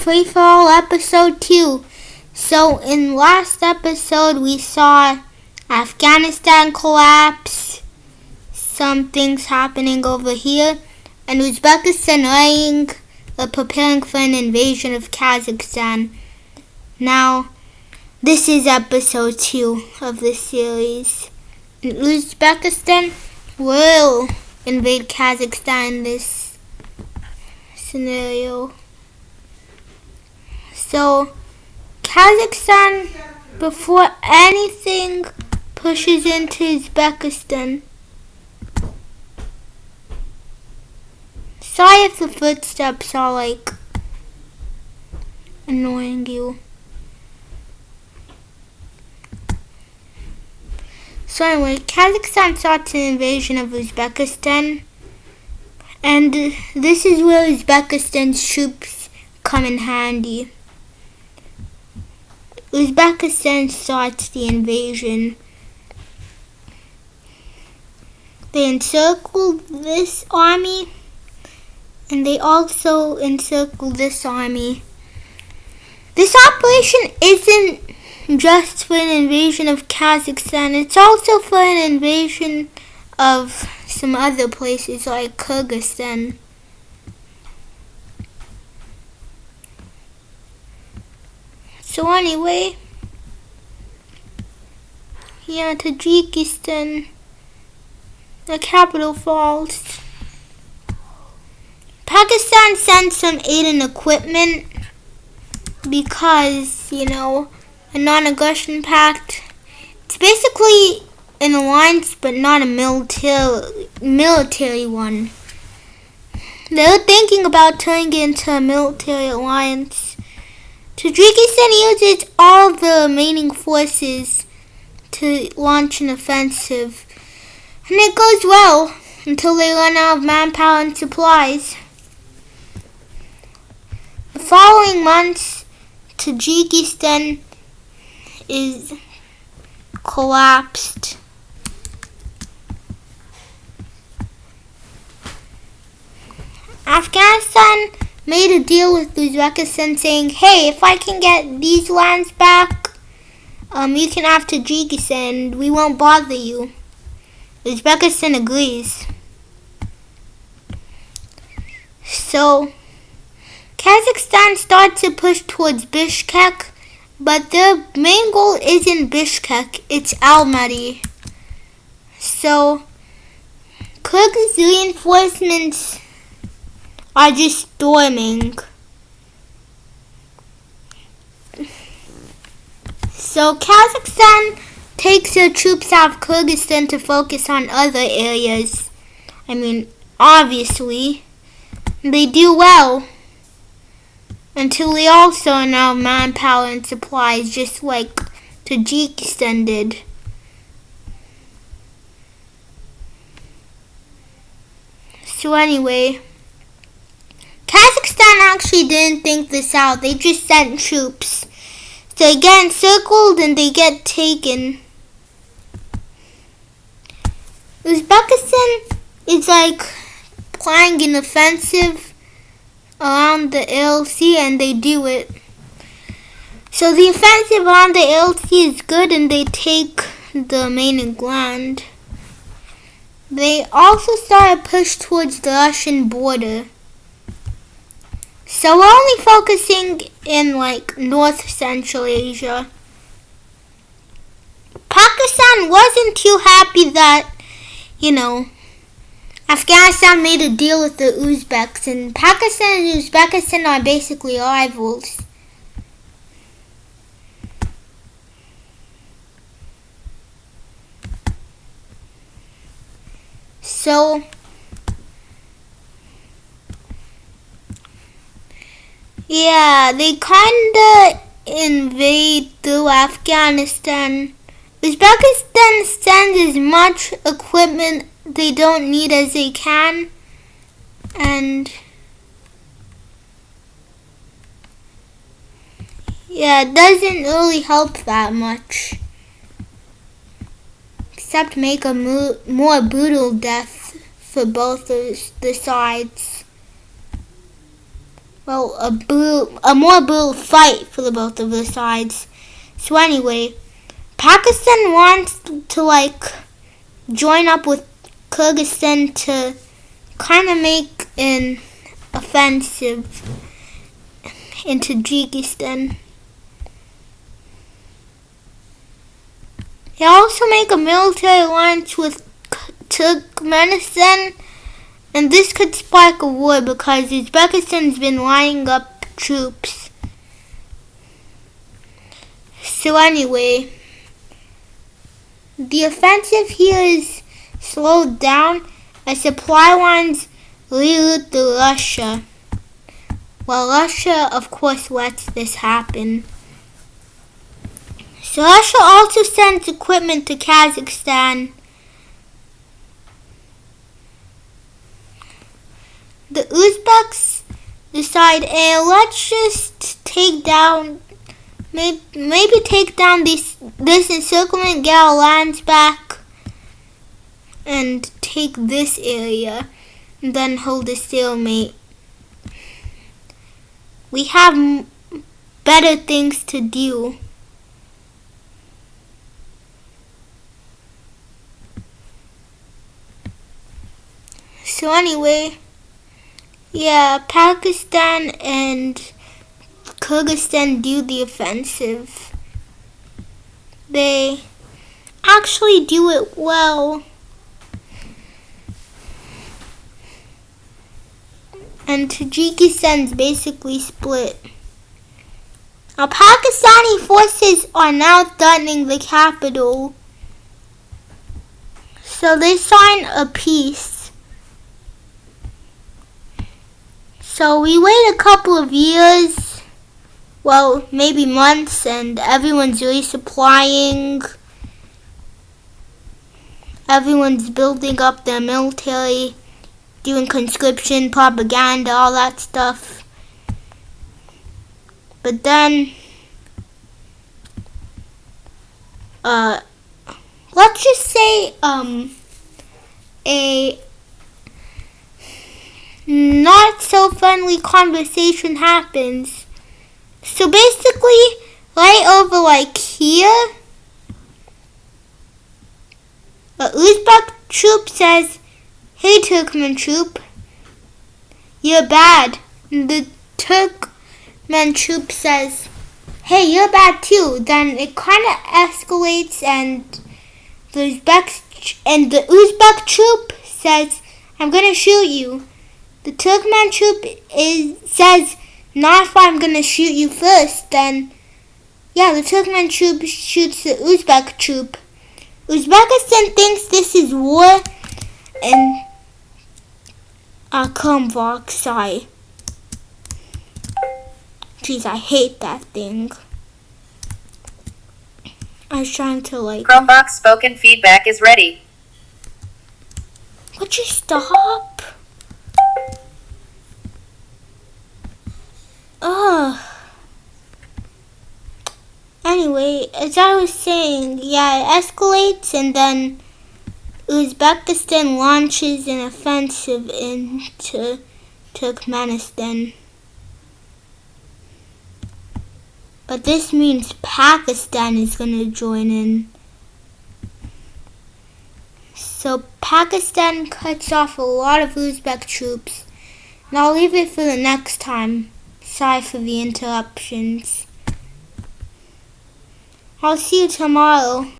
Free For All episode 2. So in last episode we saw Afghanistan collapse, some things happening over here, and Uzbekistan preparing for an invasion of Kazakhstan. Now, this is episode 2 of this series. Uzbekistan will invade Kazakhstan in this scenario. So, Kazakhstan, before anything, pushes into Uzbekistan. Sorry if the footsteps are annoying you. So anyway, Kazakhstan starts an invasion of Uzbekistan, and this is where Uzbekistan's troops come in handy. Uzbekistan starts the invasion. They encircle this army, and they also encircle this army. This operation isn't just for an invasion of Kazakhstan, it's also for an invasion of some other places like Kyrgyzstan. So anyway, here Tajikistan, the capital falls. Pakistan sent some aid and equipment because, a non-aggression pact. It's basically an alliance but not a military one. They were thinking about turning it into a military alliance. Tajikistan uses all the remaining forces to launch an offensive, and it goes well until they run out of manpower and supplies. The following months, Tajikistan is collapsed. Afghanistan made a deal with Uzbekistan saying, hey, if I can get these lands back, you can have Tajikistan and we won't bother you. Uzbekistan agrees. So, Kazakhstan starts to push towards Bishkek, but their main goal isn't Bishkek, it's Almaty. So, Kyrgyz reinforcements are just storming. So Kazakhstan takes their troops out of Kyrgyzstan to focus on other areas. Obviously, they do well until they also run out of manpower and supplies, just like Tajikistan did. So anyway, Kazakhstan actually didn't think this out. They just sent troops. So they get encircled and they get taken. Uzbekistan is planning an offensive around the LC, and they do it. So the offensive around the LC is good and they take the remaining land. They also start a push towards the Russian border. So we're only focusing in North Central Asia. Pakistan wasn't too happy that, Afghanistan made a deal with the Uzbeks, and Pakistan and Uzbekistan are basically rivals. So, yeah, they kinda invade through Afghanistan. Uzbekistan sends as much equipment they don't need as they can, and it doesn't really help that much, except make a more brutal death for both the sides. well, a more brutal fight for the both of the sides. So anyway, Pakistan wants to join up with Kyrgyzstan to kind of make an offensive into Tajikistan. They also make a military alliance with Turkmenistan, and this could spark a war because Uzbekistan's been lining up troops. So anyway, the offensive here is slowed down as supply lines reroute to Russia. Well, Russia, of course, lets this happen. So Russia also sends equipment to Kazakhstan. The Uzbeks decide, hey, let's just take down, maybe take down this encirclement, get our lands back, and take this area, and then hold a stalemate. We have better things to do. So anyway, yeah, Pakistan and Kyrgyzstan do the offensive. They actually do it well. And Tajikistan's basically split. Now, Pakistani forces are now threatening the capital. So they sign a peace. So we wait a couple of years, well, maybe months, and everyone's resupplying. Everyone's building up their military, doing conscription, propaganda, all that stuff. But then, let's just say, a not so friendly conversation happens. So basically, right over here, a Uzbek troop says, hey Turkmen troop, you're bad. And the Turkmen troop says, hey, you're bad too. Then it kind of escalates, and the Uzbek troop says, I'm gonna shoot you. The Turkmen troop says, not if I'm gonna shoot you first. Then, yeah, the Turkmen troop shoots the Uzbek troop. Uzbekistan thinks this is war, and sorry. Jeez, I hate that thing. I was trying to Chromebox spoken feedback is ready. Would you stop? Ugh. Anyway, as I was saying, yeah, it escalates, and then Uzbekistan launches an offensive into Turkmenistan. But this means Pakistan is going to join in. So Pakistan cuts off a lot of Uzbek troops. And I'll leave it for the next time. Sorry for the interruptions. I'll see you tomorrow.